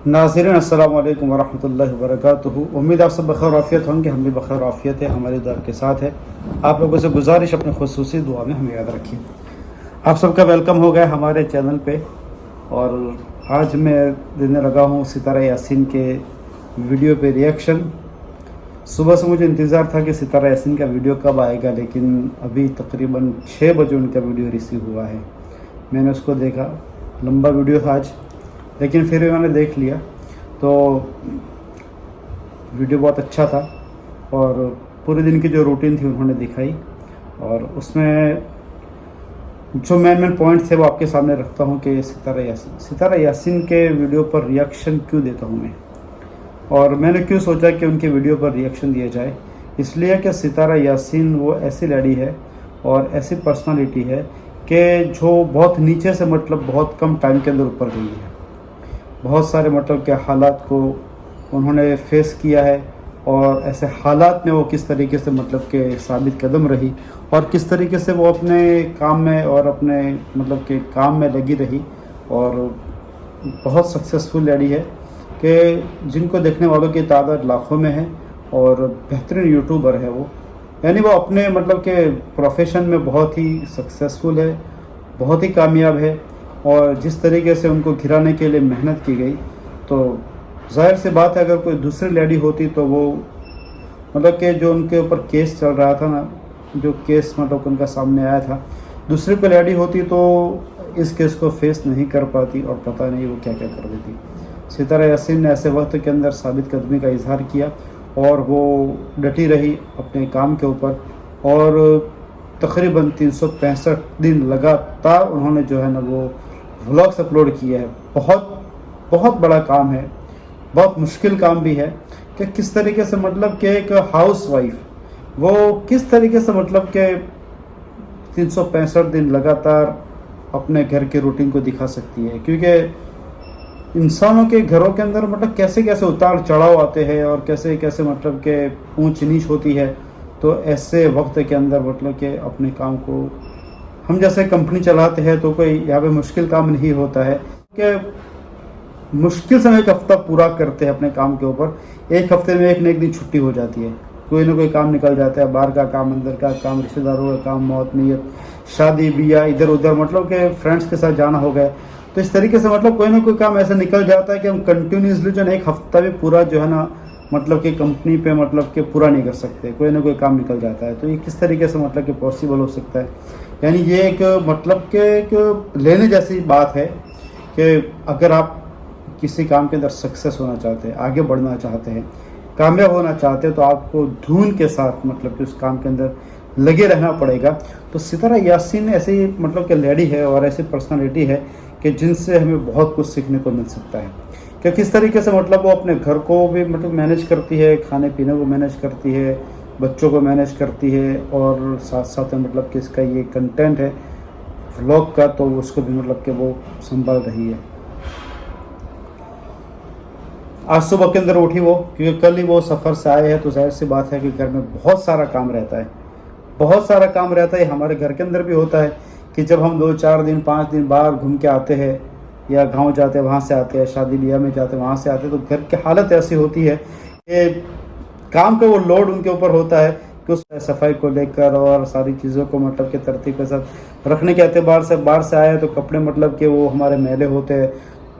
नाज़रीन अस्सलाम वालेकुम वरहमतुल्लाहि वबरकातुहू। उम्मीद आप सब बखैर आफियत होंगे, हम भी बखैर आफियत है, हमारी दुआ के साथ है। आप लोगों से गुजारिश अपने खुसूसी दुआ में हमें याद रखिए। आप सबका वेलकम हो गया हमारे चैनल पे। और आज मैं देने लगा हूँ सितारा यासीन के वीडियो पे रिएक्शन। सुबह से मुझे इंतज़ार था कि सितारा यासीन का वीडियो कब आएगा, लेकिन अभी तकरीबन 6 बजे उनका वीडियो रिसीव हुआ है। मैंने उसको देखा, लंबा वीडियो था आज, लेकिन फिर भी मैंने देख लिया तो वीडियो बहुत अच्छा था। और पूरे दिन की जो रूटीन थी उन्होंने दिखाई, और उसमें जो मेन पॉइंट थे वो आपके सामने रखता हूँ कि सितारा यासीन के वीडियो पर रिएक्शन क्यों देता हूँ मैं, और मैंने क्यों सोचा कि उनके वीडियो पर रिएक्शन दिया जाए। इसलिए कि सितारा यासीन वो ऐसी लेडी है और ऐसी पर्सनालिटी है कि जो बहुत नीचे से मतलब बहुत कम टाइम के अंदर ऊपर गई है। बहुत सारे मतलब के हालात को उन्होंने फेस किया है, और ऐसे हालात में वो किस तरीके से मतलब के साबित कदम रही, और किस तरीके से वो अपने काम में और अपने मतलब के काम में लगी रही, और बहुत सक्सेसफुल लेडी है कि जिनको देखने वालों की तादाद लाखों में है, और बेहतरीन यूट्यूबर है वो। यानी वो अपने मतलब के प्रोफेशन में बहुत ही सक्सेसफुल है, बहुत ही कामयाब है। और जिस तरीके से उनको गिराने के लिए मेहनत की गई, तो जाहिर सी बात है अगर कोई दूसरी लेडी होती तो वो मतलब कि जो उनके ऊपर केस चल रहा था ना, जो केस मतलब उनका सामने आया था, दूसरी कोई लेडी होती तो इस केस को फेस नहीं कर पाती, और पता नहीं वो क्या क्या कर देती। सितारा यासीन ने ऐसे वक्त के अंदर साबित कदमी का इजहार किया, और वो डटी रही अपने काम के ऊपर, और तकरीबन 365 दिन लगातार उन्होंने जो है ना वो व्लॉग्स अपलोड किए हैं। बहुत बड़ा काम है, बहुत मुश्किल काम भी है कि किस तरीके से मतलब कि एक हाउस वाइफ वो किस तरीके से मतलब कि 365 दिन लगातार अपने घर के रूटीन को दिखा सकती है। क्योंकि इंसानों के घरों के अंदर मतलब कैसे कैसे उतार चढ़ाव आते हैं, और कैसे कैसे मतलब के ऊंच नीच होती है। तो ऐसे वक्त के अंदर मतलब कि अपने काम को, हम जैसे कंपनी चलाते हैं तो कोई यहाँ पे मुश्किल काम नहीं होता है कि मुश्किल से एक हफ्ता पूरा करते हैं अपने काम के ऊपर। एक हफ्ते में एक न एक दिन छुट्टी हो जाती है, कोई ना कोई काम निकल जाता है, बाहर का काम, अंदर का काम, रिश्तेदारों का काम, मौत नीयत, शादी ब्याह, इधर उधर मतलब कि फ्रेंड्स के साथ जाना हो गया। तो इस तरीके से मतलब कोई ना कोई काम ऐसा निकल जाता है कि हम कंटिन्यूसली जो है एक हफ्ता भी पूरा जो है ना मतलब कि कंपनी पे मतलब कि पूरा नहीं कर सकते, कोई ना कोई काम निकल जाता है। तो ये किस तरीके से मतलब कि पॉसिबल हो सकता है। यानी ये एक मतलब कि एक लेने जैसी बात है कि अगर आप किसी काम के अंदर सक्सेस होना चाहते हैं, आगे बढ़ना चाहते हैं, कामयाब होना चाहते हैं, तो आपको धून के साथ मतलब कि उस काम के अंदर लगे रहना पड़ेगा। तो सितारा यासीन ऐसी मतलब कि लेडी है और ऐसी पर्सनालिटी है कि जिनसे हमें बहुत कुछ सीखने को मिल सकता है कि किस तरीके से मतलब वो अपने घर को भी मतलब मैनेज करती है, खाने पीने को मैनेज करती है, बच्चों को मैनेज करती है, और साथ साथ में मतलब कि इसका ये कंटेंट है व्लॉग का, तो उसको भी मतलब कि वो संभाल रही है। आज सुबह के अंदर उठी वो, क्योंकि कल ही वो सफ़र से आए हैं, तो जाहिर सी बात है कि घर में बहुत सारा काम रहता है, बहुत सारा काम रहता है। हमारे घर के अंदर भी होता है कि जब हम 2-4 दिन 5 दिन बाहर घूम के आते हैं, या गांव जाते हैं वहाँ से आते हैं, शादी ब्याह में जाते हैं वहाँ से आते हैं, तो घर की हालत ऐसी होती है कि काम का वो लोड उनके ऊपर होता है कि उस सफाई को लेकर और सारी चीज़ों को मतलब के तरतीब के साथ रखने के एतबार से बाहर से आए तो कपड़े मतलब कि वो हमारे मैले होते हैं,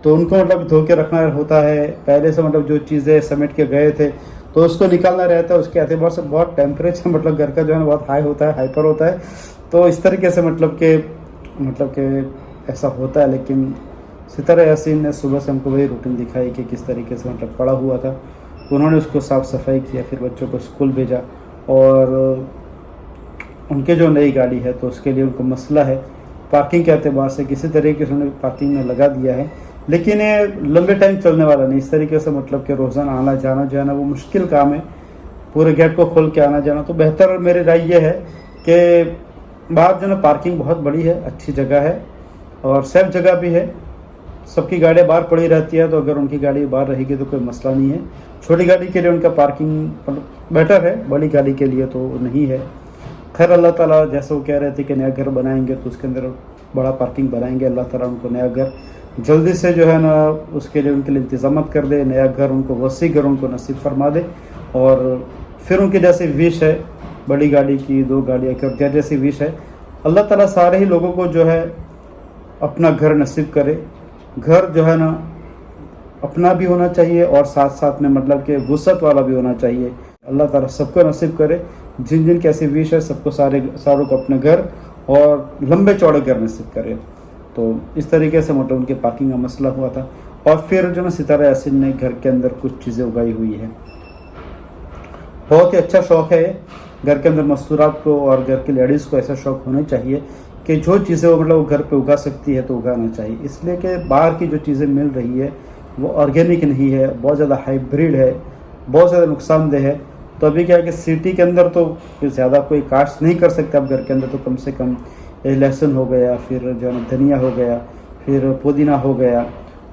तो उनको मतलब धो के रखना होता है। पहले से मतलब जो चीज़ें समेट के गए थे तो उसको निकालना रहता है। उसके एतबार से बहुत टेम्परेचर मतलब घर का जो है बहुत हाई होता है, हाइपर होता है। तो इस तरीके से मतलब के ऐसा होता है। लेकिन सितारा यासीन ने सुबह से हमको वही रूटीन दिखाई कि किस तरीके से मतलब पड़ा हुआ था, उन्होंने उसको साफ़ सफाई किया, फिर बच्चों को स्कूल भेजा, और उनके जो नई गाड़ी है तो उसके लिए उनको मसला है पार्किंग के एतबार से, किसी तरीके से उन्होंने पार्किंग में लगा दिया है। लेकिन ये लंबे टाइम चलने वाला नहीं। इस तरीके से मतलब कि रोज़ाना आना जाना जो है ना वो मुश्किल काम है, पूरे गेट को खोल के आना जाना। तो बेहतर मेरी राय ये है कि बाहर जो है पार्किंग बहुत बड़ी है, अच्छी जगह है, और सेफ जगह भी है। सबकी गाड़ियाँ बाहर पड़ी रहती है, तो अगर उनकी गाड़ी बाहर रहेगी तो कोई मसला नहीं है। छोटी गाड़ी के लिए उनका पार्किंग बेटर है, बड़ी गाड़ी के लिए तो नहीं है। खैर अल्लाह ताला, जैसे वो कह रहे थे कि नया घर बनाएंगे तो उसके अंदर बड़ा पार्किंग बनाएंगे, अल्लाह ताला उनको नया घर جلدی سے جو ہے نا اس کے لیے ان کے لیے انتظامات کر دے, نیا گھر ان کو, وسیع گھر ان کو نصیب فرما دے. اور پھر ان کی جیسی وش ہے بڑی گاڑی کی, 2 گاڑیاں کی جیسی وش ہے, اللہ تعالیٰ سارے ہی لوگوں کو جو ہے اپنا گھر نصیب کرے. گھر جو ہے نا اپنا بھی ہونا چاہیے اور ساتھ ساتھ میں مطلب کہ وسعت والا بھی ہونا چاہیے. اللہ تعالیٰ سب کو نصیب کرے, جن جن کی ایسی وش ہے سب کو ساروں کو اپنے گھر اور لمبے چوڑے گھر نصیب کرے. تو اس طریقے سے مطلب ان کے پارکنگ کا مسئلہ ہوا تھا. اور پھر جو نا ستارہ یاسین نے گھر کے اندر کچھ چیزیں اگائی ہوئی ہے. بہت ہی اچھا شوق ہے گھر کے اندر مستورات کو, اور گھر کی لیڈیز کو ایسا شوق ہونا چاہیے کہ جو چیزیں وہ مطلب وہ گھر پہ اگا سکتی ہے تو اگانا چاہیے. اس لیے کہ باہر کی جو چیزیں مل رہی ہے وہ آرگینک نہیں ہے, بہت زیادہ ہائیبریڈ ہے, بہت زیادہ نقصان دہ ہے. تو ابھی کیا ہے کہ سٹی کے اندر تو زیادہ کوئی کاشت نہیں کر سکتے اب, گھر کے اندر تو کم سے کم لہسن ہو گیا, پھر جو ہے نا دھنیا ہو گیا, پھر پودینہ ہو گیا,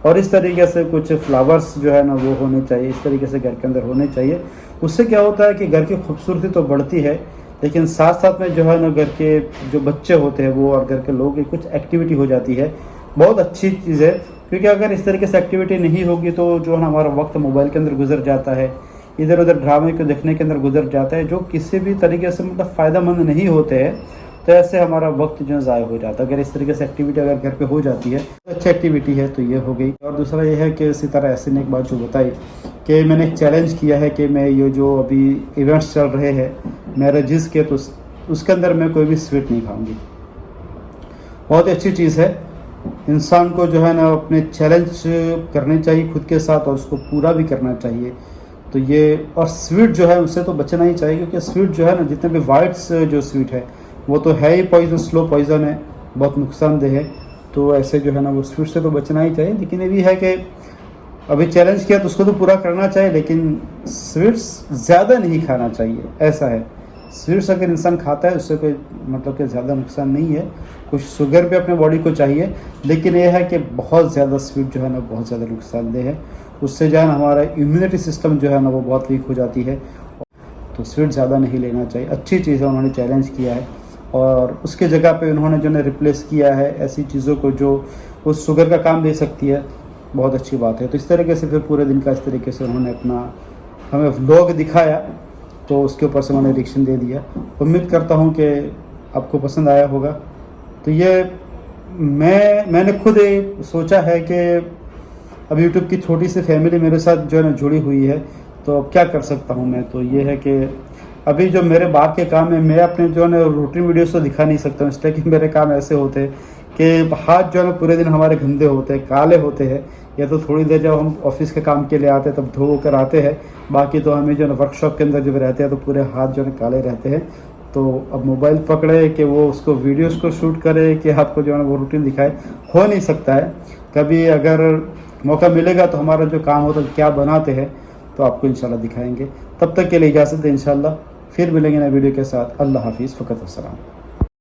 اور اس طریقے سے کچھ فلاورز جو ہے نا وہ ہونے چاہیے, اس طریقے سے گھر کے اندر ہونے چاہیے. اس سے کیا ہوتا ہے کہ گھر کی خوبصورتی تو بڑھتی ہے, لیکن ساتھ ساتھ میں جو ہے نا گھر کے جو بچے ہوتے ہیں وہ اور گھر کے لوگ کی کچھ ایکٹیویٹی ہو جاتی ہے. بہت اچھی چیز ہے, کیونکہ اگر اس طریقے سے ایکٹیویٹی نہیں ہوگی تو جو ہے نا ہمارا وقت موبائل کے اندر گزر جاتا ہے, ادھر ادھر ڈرامے کو دیکھنے کے اندر گزر جاتا ہے, جو کسی بھی طریقے سے مطلب فائدہ مند نہیں ہوتے ہیں. تو ایسے ہمارا وقت جو ہے ضائع ہو جاتا ہے. اگر اس طریقے سے ایکٹیویٹی اگر گھر پہ ہو جاتی ہے تو اچھی ایکٹیویٹی ہے, تو یہ ہو گئی. اور دوسرا یہ ہے کہ ستارہ یاسین نے ایک بات جو بتائی کہ میں نے ایک چیلنج کیا ہے کہ میں یہ جو ابھی ایونٹس چل رہے ہیں میرجز کے, تو اس کے اندر میں کوئی بھی سویٹ نہیں کھاؤں گی. بہت ہی اچھی چیز ہے, انسان کو جو ہے نا اپنے چیلنج کرنے چاہیے خود کے ساتھ, اور اس کو پورا بھی کرنا چاہیے. تو یہ, اور سویٹ جو ہے اس سے تو بچنا ہی چاہیے, کیونکہ سویٹ جو ہے نا جتنے بھی وائٹس جو سویٹ ہے وہ تو ہے ہی پوائزن, سلو پوائزن ہے, بہت نقصان دہ ہے. تو ایسے جو ہے نا وہ سویٹ سے تو بچنا ہی چاہیے. لیکن یہ بھی ہے کہ ابھی چیلنج کیا تو اس کو تو پورا کرنا چاہیے, لیکن سویٹس زیادہ نہیں کھانا چاہیے. ایسا ہے, سویٹس اگر انسان کھاتا ہے اس سے کوئی مطلب کہ زیادہ نقصان نہیں ہے. کچھ شوگر بھی اپنے باڈی کو چاہیے, لیکن یہ ہے کہ بہت زیادہ سویٹ جو ہے نا بہت زیادہ نقصان دہ ہے. اس سے جو ہے نا ہمارا امیونٹی سسٹم جو ہے نا وہ بہت ویک ہو جاتی ہے. تو سویٹ زیادہ نہیں لینا چاہیے. اچھی چیز ہے, انہوں نے چیلنج کیا ہے, اور اس کے جگہ پہ انہوں نے جو ہے ریپلیس کیا ہے ایسی چیزوں کو جو اس شوگر کا کام دے سکتی ہے. بہت اچھی بات ہے. تو اس طریقے سے پھر پورے دن کا اس طریقے سے انہوں نے اپنا ہمیں ولاگ دکھایا, تو اس کے اوپر سے انہوں نے ریئیکشن دے دیا. امید کرتا ہوں کہ آپ کو پسند آیا ہوگا. تو یہ میں نے خود سوچا ہے کہ اب یوٹیوب کی چھوٹی سی فیملی میرے ساتھ جو ہے نا جڑی ہوئی ہے, تو اب کیا کر سکتا ہوں میں. تو یہ ہے کہ ابھی جو میرے باپ کے کام ہے, میں اپنے جو ہے نا روٹین ویڈیوز تو دکھا نہیں سکتا ہوں, اس لیے کہ میرے کام ایسے ہوتے ہیں کہ ہاتھ جو ہے نا پورے دن ہمارے گندے ہوتے ہیں, کالے ہوتے ہیں. یا تو تھوڑی دیر جب ہم آفس کے کام کے لیے آتے ہیں تب دھو کر آتے ہیں, باقی تو ہمیں جو ہے نا ورک شاپ کے اندر جب رہتے ہیں تو پورے ہاتھ جو ہے نا کالے رہتے ہیں. تو اب موبائل پکڑے کہ وہ اس کو ویڈیوز کو شوٹ کرے کہ آپ کو جو ہے نا وہ روٹین دکھائے, ہو نہیں سکتا ہے. کبھی اگر موقع ملے گا تو ہمارا جو کام ہوتا ہے کیا بناتے ہیں تو آپ کو انشاءاللہ دکھائیں گے. تب تک کے لیے اجازت ہے, انشاءاللہ پھر ملیں گے نئے ویڈیو کے ساتھ. اللہ حافظ, فقط والسلام.